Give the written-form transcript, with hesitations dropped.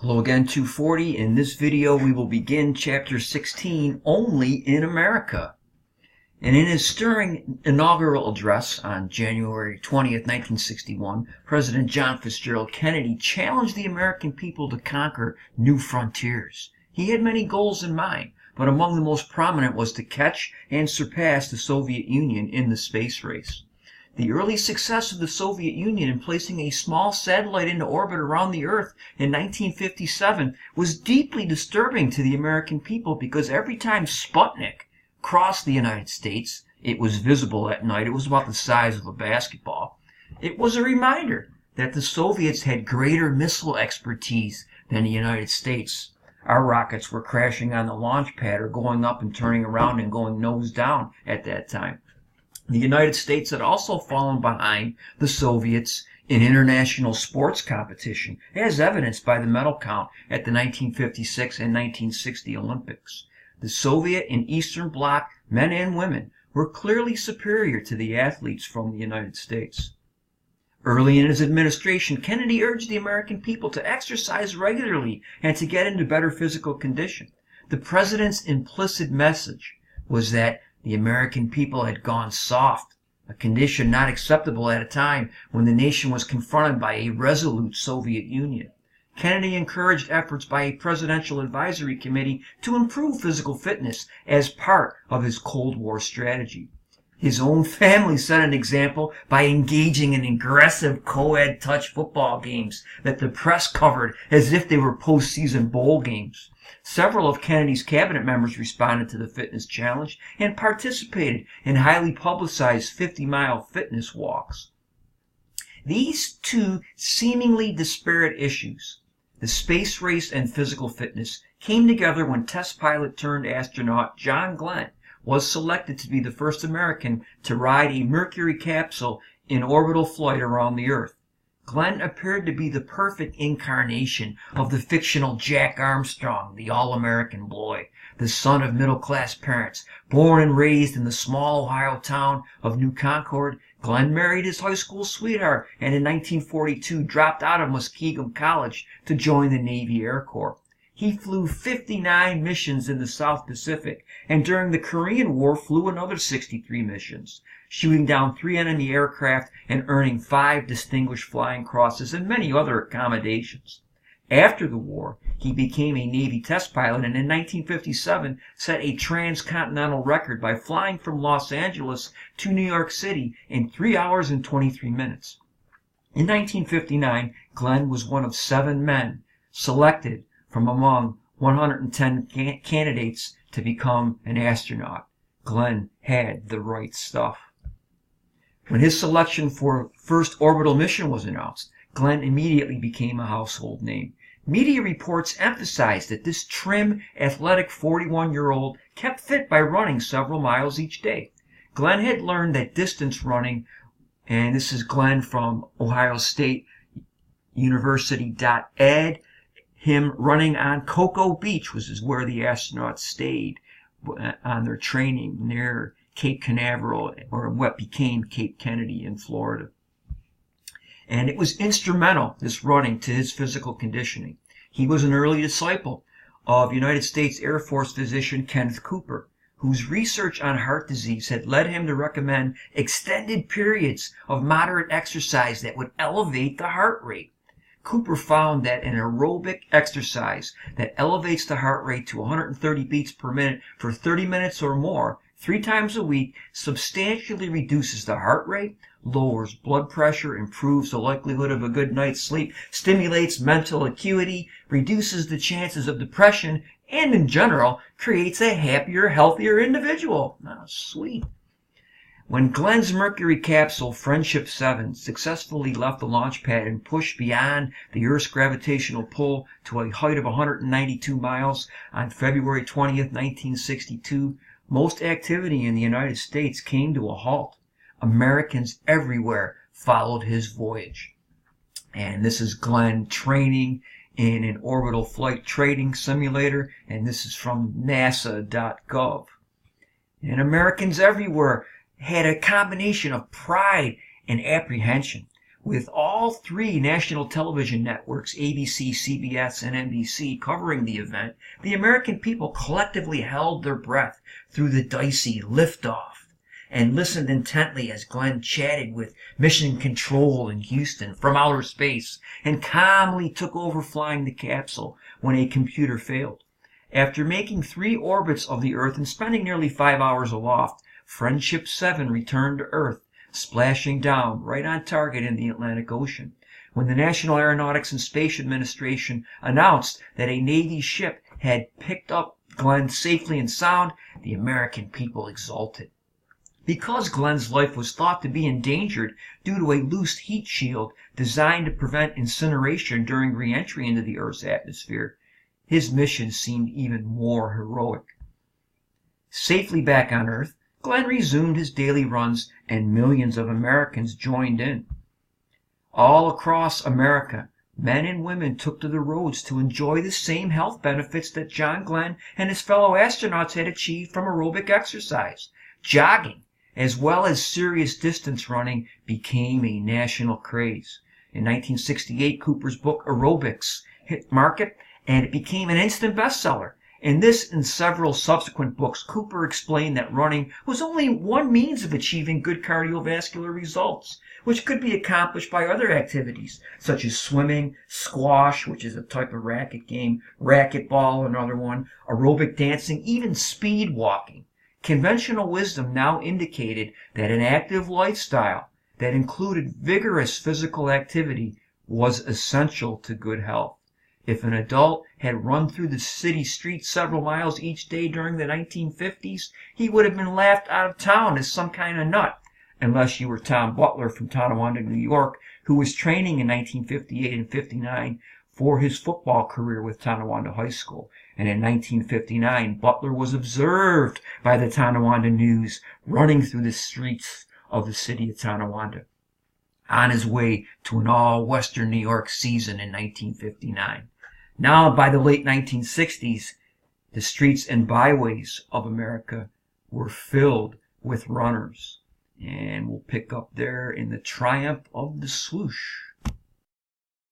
Hello again, 240. In this video, we will begin Chapter 16, Only in America. And in his stirring inaugural address on January 20th, 1961, President John Fitzgerald Kennedy challenged the American people to conquer new frontiers. He had many goals in mind, but among the most prominent was to catch and surpass the Soviet Union in the space race. The early success of the Soviet Union in placing a small satellite into orbit around the Earth in 1957 was deeply disturbing to the American people because every time Sputnik crossed the United States, it was visible at night. It was about the size of a basketball. It was a reminder that the Soviets had greater missile expertise than the United States. Our rockets were crashing on the launch pad or going up and turning around and going nose down at that time. The United States had also fallen behind the Soviets in international sports competition, as evidenced by the medal count at the 1956 and 1960 Olympics. The Soviet and Eastern Bloc men and women were clearly superior to the athletes from the United States. Early in his administration, Kennedy urged the American people to exercise regularly and to get into better physical condition. The president's implicit message was that the American people had gone soft, a condition not acceptable at a time when the nation was confronted by a resolute Soviet Union. Kennedy encouraged efforts by a presidential advisory committee to improve physical fitness as part of his Cold War strategy. His own family set an example by engaging in aggressive co-ed touch football games that the press covered as if they were postseason bowl games. Several of Kennedy's cabinet members responded to the fitness challenge and participated in highly publicized 50-mile fitness walks. These two seemingly disparate issues, the space race and physical fitness, came together when test pilot turned astronaut John Glenn was selected to be the first American to ride a Mercury capsule in orbital flight around the Earth. Glenn appeared to be the perfect incarnation of the fictional Jack Armstrong, the all-American boy, the son of middle-class parents. Born and raised in the small Ohio town of New Concord, Glenn married his high school sweetheart and in 1942 dropped out of Muskegon College to join the Navy Air Corps. He flew 59 missions in the South Pacific, and during the Korean War flew another 63 missions, shooting down 3 enemy aircraft and earning 5 Distinguished Flying Crosses and many other accommodations. After the war, he became a Navy test pilot and in 1957 set a transcontinental record by flying from Los Angeles to New York City in 3 hours and 23 minutes. In 1959, Glenn was one of 7 men selected from among 110 candidates to become an astronaut. Glenn had the right stuff. When his selection for first orbital mission was announced, Glenn immediately became a household name. Media reports emphasized that this trim, athletic 41-year-old kept fit by running several miles each day. Glenn had learned that distance running, and this is Glenn from Ohio State University.ed, him running on Cocoa Beach, which is where the astronauts stayed on their training near Cape Canaveral, or what became Cape Kennedy in Florida. And it was instrumental, this running, to his physical conditioning. He was an early disciple of United States Air Force physician Kenneth Cooper, whose research on heart disease had led him to recommend extended periods of moderate exercise that would elevate the heart rate. Cooper found that an aerobic exercise that elevates the heart rate to 130 beats per minute for 30 minutes or more 3 times a week substantially reduces the heart rate, lowers blood pressure, improves the likelihood of a good night's sleep, stimulates mental acuity, reduces the chances of depression, and in general creates a happier, healthier individual. Oh, sweet. When Glenn's Mercury capsule Friendship 7 successfully left the launch pad and pushed beyond the Earth's gravitational pull to a height of 192 miles on February 20th, 1962, most activity in the United States came to a halt. Americans everywhere followed his voyage. And this is Glenn training in an orbital flight training simulator, and this is from NASA.gov. And Americans everywhere had a combination of pride and apprehension. With all three national television networks, ABC, CBS, and NBC, covering the event, the American people collectively held their breath through the dicey liftoff and listened intently as Glenn chatted with Mission Control in Houston from outer space and calmly took over flying the capsule when a computer failed. After making 3 orbits of the Earth and spending nearly 5 hours aloft, Friendship 7 returned to Earth, splashing down right on target in the Atlantic Ocean. When the National Aeronautics and Space Administration announced that a Navy ship had picked up Glenn safely and sound, the American people exulted. Because Glenn's life was thought to be endangered due to a loose heat shield designed to prevent incineration during re-entry into the Earth's atmosphere, his mission seemed even more heroic. Safely back on Earth, Glenn resumed his daily runs, and millions of Americans joined in. All across America, men and women took to the roads to enjoy the same health benefits that John Glenn and his fellow astronauts had achieved from aerobic exercise. Jogging, as well as serious distance running, became a national craze. In 1968, Cooper's book Aerobics hit market, and it became an instant bestseller. In this and several subsequent books, Cooper explained that running was only one means of achieving good cardiovascular results, which could be accomplished by other activities, such as swimming, squash, which is a type of racket game, racquetball, another one, aerobic dancing, even speed walking. Conventional wisdom now indicated that an active lifestyle that included vigorous physical activity was essential to good health. If an adult had run through the city streets several miles each day during the 1950s, he would have been laughed out of town as some kind of nut, unless you were Tom Butler from Tonawanda, New York, who was training in 1958 and 59 for his football career with Tonawanda High School. And in 1959, Butler was observed by the Tonawanda News running through the streets of the city of Tonawanda on his way to an all-Western New York season in 1959. Now, by the late 1960s, the streets and byways of America were filled with runners. And we'll pick up there in the triumph of the swoosh.